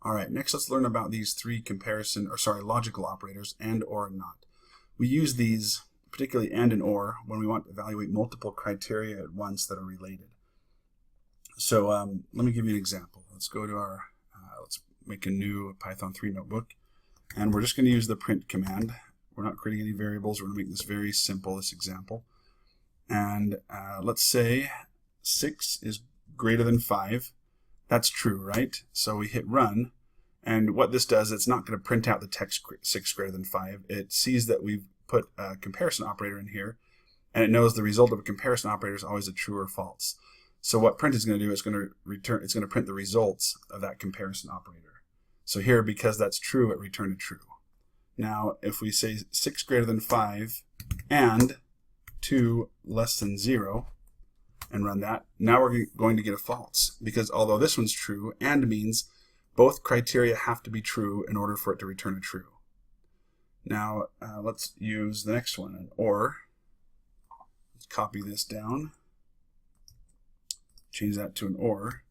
All right, next let's learn about these three logical operators, and, or, and not. We use these, particularly and and or, when we want to evaluate multiple criteria at once that are related. So let me give you an example. Let's go to our, let's make a new Python 3 notebook, and we're just going to use the print command. We're not creating any variables. We're going to make this very simple, this example. And let's say 6 is greater than 5. That's true, right? So we hit run, and what this does, it's not going to print out the text 6 greater than 5. It sees that we've put a comparison operator in here, and it knows the result of a comparison operator is always a true or false. So what print is going to do is going to print the results of that comparison operator. So here, because that's true, it returned a true. Now, if we say 6 greater than 5 and 2 less than 0, and run that, now we're going to get a false, because although this one's true, and means both criteria have to be true in order for it to return a true. Now let's use the next one, an or. Let's copy this down, change that to an or.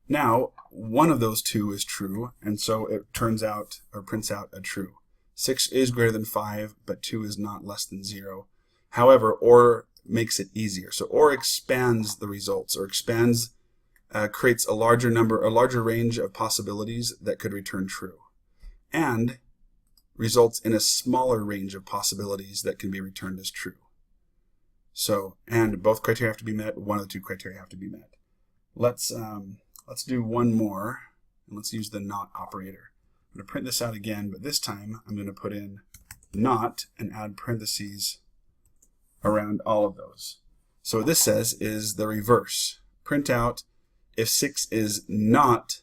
Now one of those two is true, and so it turns out or prints out a true. 6 is greater than 5, but 2 is not less than 0. However, or makes it easier. So or expands the results, or creates a larger range of possibilities that could return true, and results in a smaller range of possibilities that can be returned as true. So, and both criteria have to be met. One of the two criteria have to be met. Let's do one more, and let's use the not operator. I'm going to print this out again, but this time I'm going to put in not and add parentheses around all of those. So what this says is the reverse. Print out if 6 is not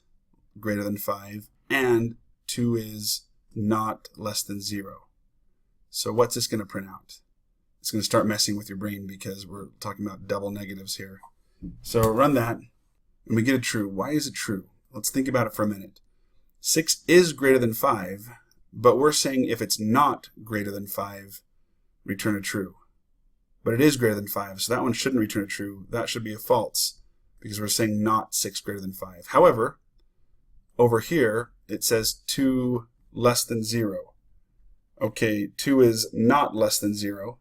greater than 5 and 2 is not less than 0. So what's this going to print out? It's going to start messing with your brain because we're talking about double negatives here. So run that, and we get a true. Why is it true? Let's think about it for a minute. 6 is greater than 5, but we're saying if it's not greater than 5, return a true. But it is greater than 5, so that one shouldn't return a true. That should be a false, because we're saying not 6 greater than 5. However, over here, it says 2 less than 0. Okay, 2 is not less than 0,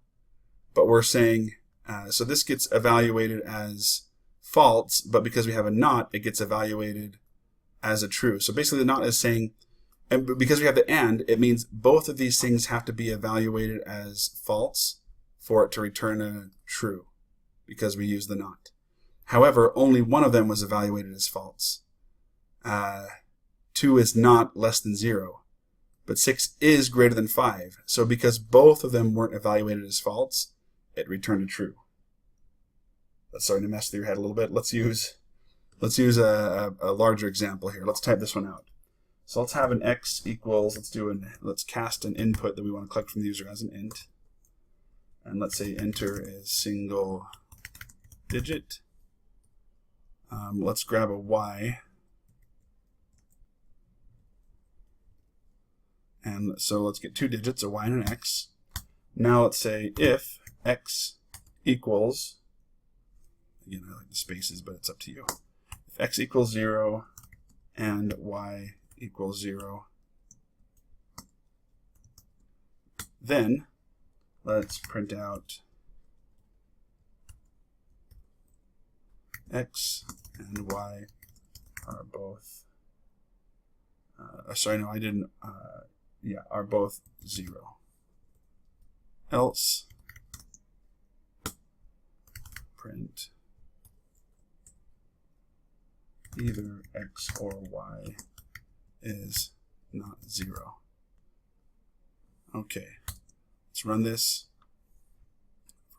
but we're saying, so this gets evaluated as false, but because we have a not, it gets evaluated as a true. So basically the not is saying, and because we have the and, it means both of these things have to be evaluated as false for it to return a true, because we use the not. However, only one of them was evaluated as false. 2 is not less than 0, but 6 is greater than 5. So because both of them weren't evaluated as false, it returned a true. That's starting to mess with your head a little bit. Let's use a larger example here. Let's type this one out. So let's have an x equals, let's cast an input that we want to collect from the user as an int. And let's say enter is single digit. Let's grab a y. And so let's get 2 digits, a y and an x. Now let's say if x equals, again, I like the spaces, but it's up to you. If x equals 0 and y equals 0, then let's print out x and y are both, are both 0. Else print either x or y is not 0. Okay, let's run this.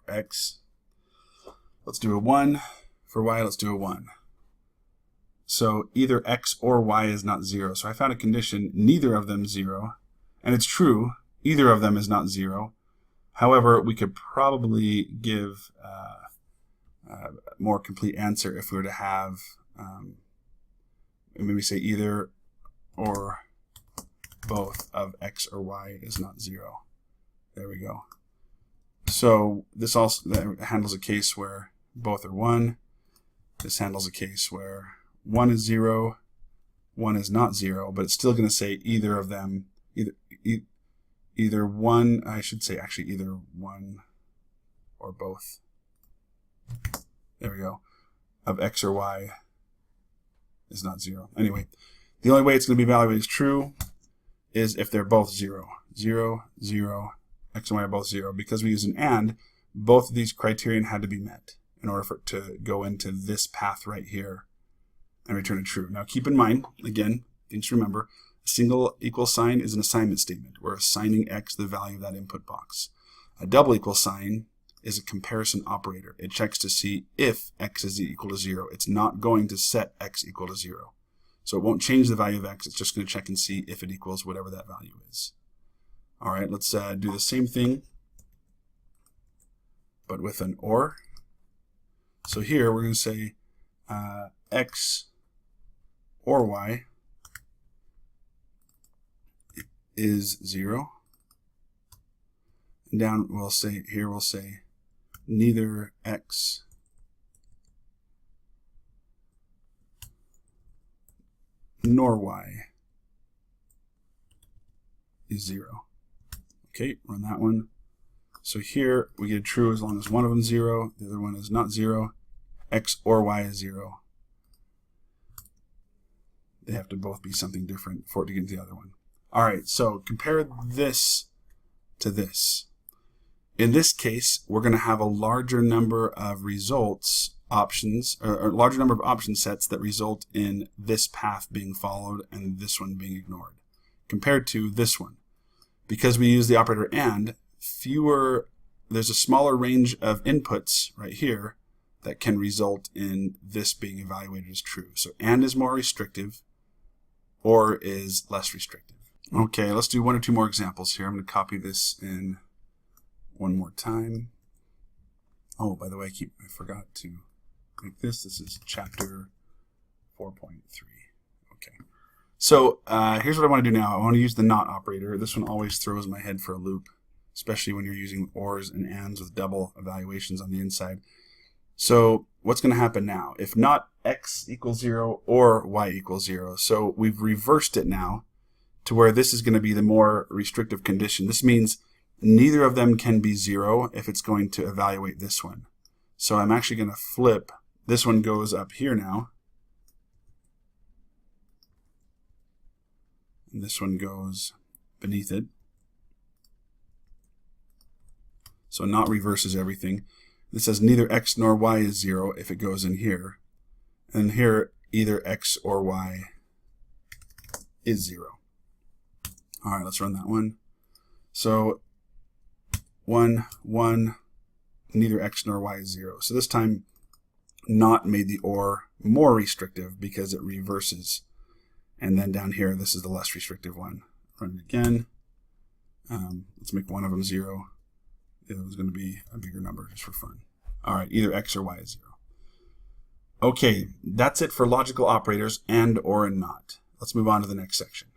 For x, let's do a 1. For y, let's do a 1. So either x or y is not 0. So I found a condition, neither of them 0. And it's true, either of them is not 0. However, we could probably give a more complete answer if we were to have, maybe say either or both of x or y is not 0. There we go. So this also handles a case where both are 1. This handles a case where 1 is 0, 1 is not 0, but it's still going to say either of them, either one, I should say actually either one or both. There we go. Of x or y is not 0. Anyway, the only way it's going to be evaluated as true is if they're both 0. 0, 0, x and y are both 0. Because we use an AND, both of these criterion had to be met in order for it to go into this path right here and return a true. Now keep in mind, again, things to remember, a single equal sign is an assignment statement. We're assigning x the value of that input box. A double equal sign is a comparison operator. It checks to see if x is equal to 0. It's not going to set x equal to 0. So it won't change the value of x. It's just going to check and see if it equals whatever that value is. All right, let's do the same thing, but with an OR. So here we're going to say x or y is 0. And down we'll say neither x nor y is 0. Okay, run that one. So here we get true as long as one of them is 0, the other one is not 0. X or y is 0. They have to both be something different for it to get into the other one. All right, so compare this to this. In this case, we're going to have a larger number of results options, or a larger number of option sets that result in this path being followed and this one being ignored, compared to this one. Because we use the operator AND, there's a smaller range of inputs right here that can result in this being evaluated as true. So AND is more restrictive, OR is less restrictive. Okay, let's do one or two more examples here. I'm going to copy this in one more time. Oh, by the way, I forgot to click this. This is chapter 4.3. Okay. So here's what I want to do now. I want to use the NOT operator. This one always throws my head for a loop, especially when you're using ORs and ANDs with double evaluations on the inside. So what's going to happen now? If not x equals 0 or y equals 0. So we've reversed it now to where this is going to be the more restrictive condition. This means neither of them can be 0 if it's going to evaluate this one. So I'm actually going to flip. This one goes up here now. And this one goes beneath it. So not reverses everything. This says neither x nor y is 0 if it goes in here. And here, either x or y is 0. All right, let's run that one. So 1, 1, neither x nor y is 0. So this time, NOT made the OR more restrictive because it reverses. And then down here, this is the less restrictive one. Run it again. Let's make one of them 0. The other one's going to be a bigger number just for fun. All right, either x or y is 0. Okay, that's it for logical operators AND, OR, and NOT. Let's move on to the next section.